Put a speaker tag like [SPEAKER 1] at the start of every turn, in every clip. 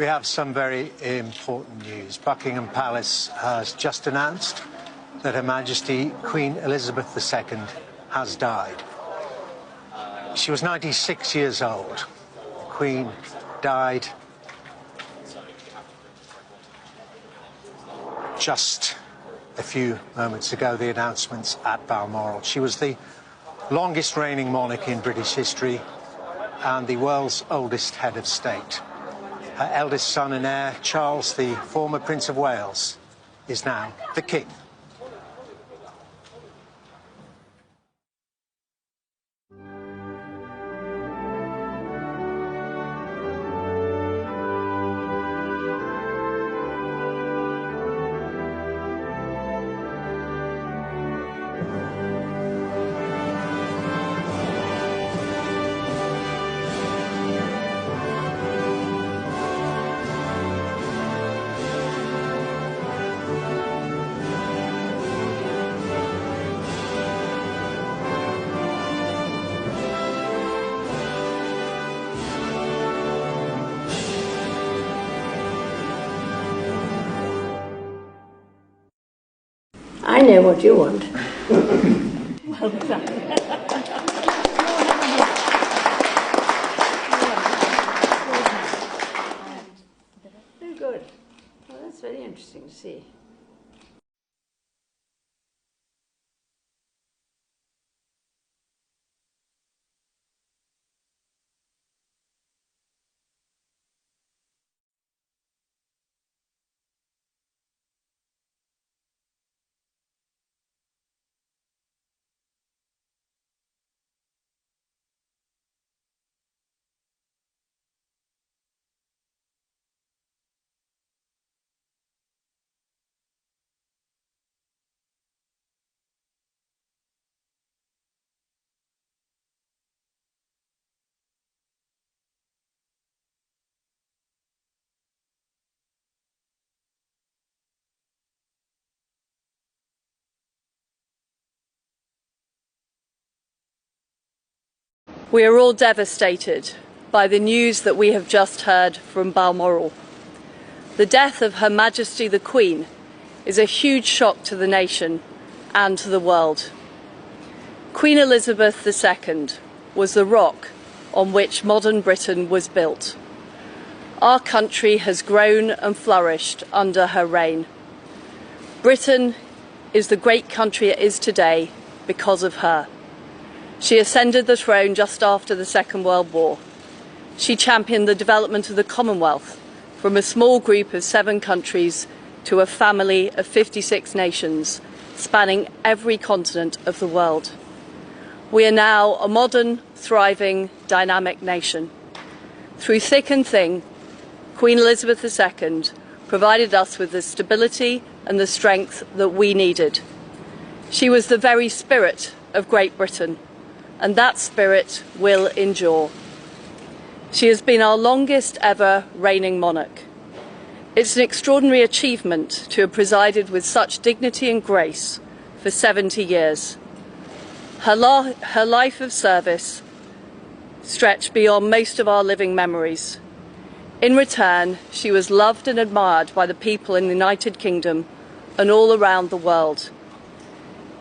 [SPEAKER 1] We have some very important news. Buckingham Palace has just announced that Her Majesty Queen Elizabeth II has died. She was 96 years old. The Queen died just a few moments ago, the announcements at Balmoral. She was the longest reigning monarch in British history and the world's oldest head of state. Her eldest son and heir, Charles, the former Prince of Wales, is now the King.
[SPEAKER 2] I know what you want. Well done. Very good. Well, that's very interesting to see.
[SPEAKER 3] We are all devastated by the news that we have just heard from Balmoral. The death of Her Majesty the Queen is a huge shock to the nation and to the world. Queen Elizabeth II was the rock on which modern Britain was built. Our country has grown and flourished under her reign. Britain is the great country it is today because of her. She ascended the throne just after the Second World War. She championed the development of the Commonwealth from a small group of 7 countries to a family of 56 nations, spanning every continent of the world. We are now a modern, thriving, dynamic nation. Through thick and thin, Queen Elizabeth II provided us with the stability and the strength that we needed. She was the very spirit of Great Britain, and that spirit will endure. She has been our longest ever reigning monarch. It's an extraordinary achievement to have presided with such dignity and grace for 70 years. Her life of service stretched beyond most of our living memories. In return, she was loved and admired by the people in the United Kingdom and all around the world.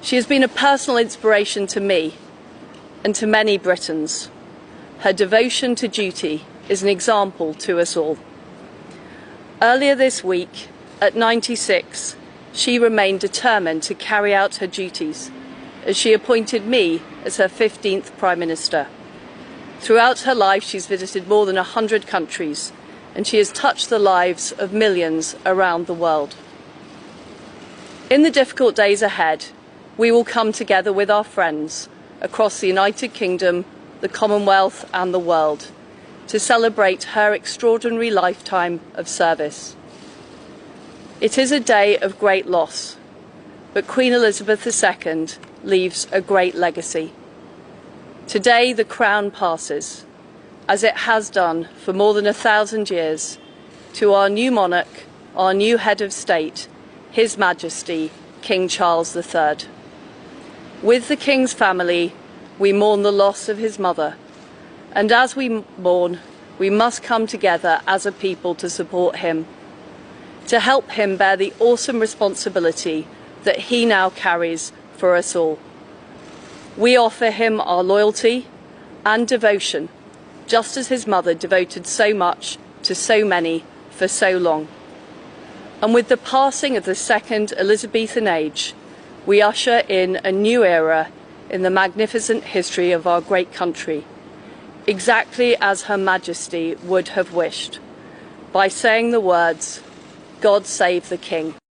[SPEAKER 3] She has been a personal inspiration to me and to many Britons. Her devotion to duty is an example to us all. Earlier this week, at 96, she remained determined to carry out her duties as she appointed me as her 15th Prime Minister. Throughout her life, she's visited more than 100 countries, and she has touched the lives of millions around the world. In the difficult days ahead, we will come together with our friends across the United Kingdom, the Commonwealth and the world to celebrate her extraordinary lifetime of service. It is a day of great loss, but Queen Elizabeth II leaves a great legacy. Today the crown passes, as it has done for more than 1,000 years, to our new monarch, our new head of state, His Majesty King Charles III. With the King's family, we mourn the loss of his mother, and as we mourn, we must come together as a people to support him, to help him bear the awesome responsibility that he now carries for us all. We offer him our loyalty and devotion, just as his mother devoted so much to so many for so long. And with the passing of the second Elizabethan age, we usher in a new era in the magnificent history of our great country, exactly as Her Majesty would have wished, by saying the words, "God save the King."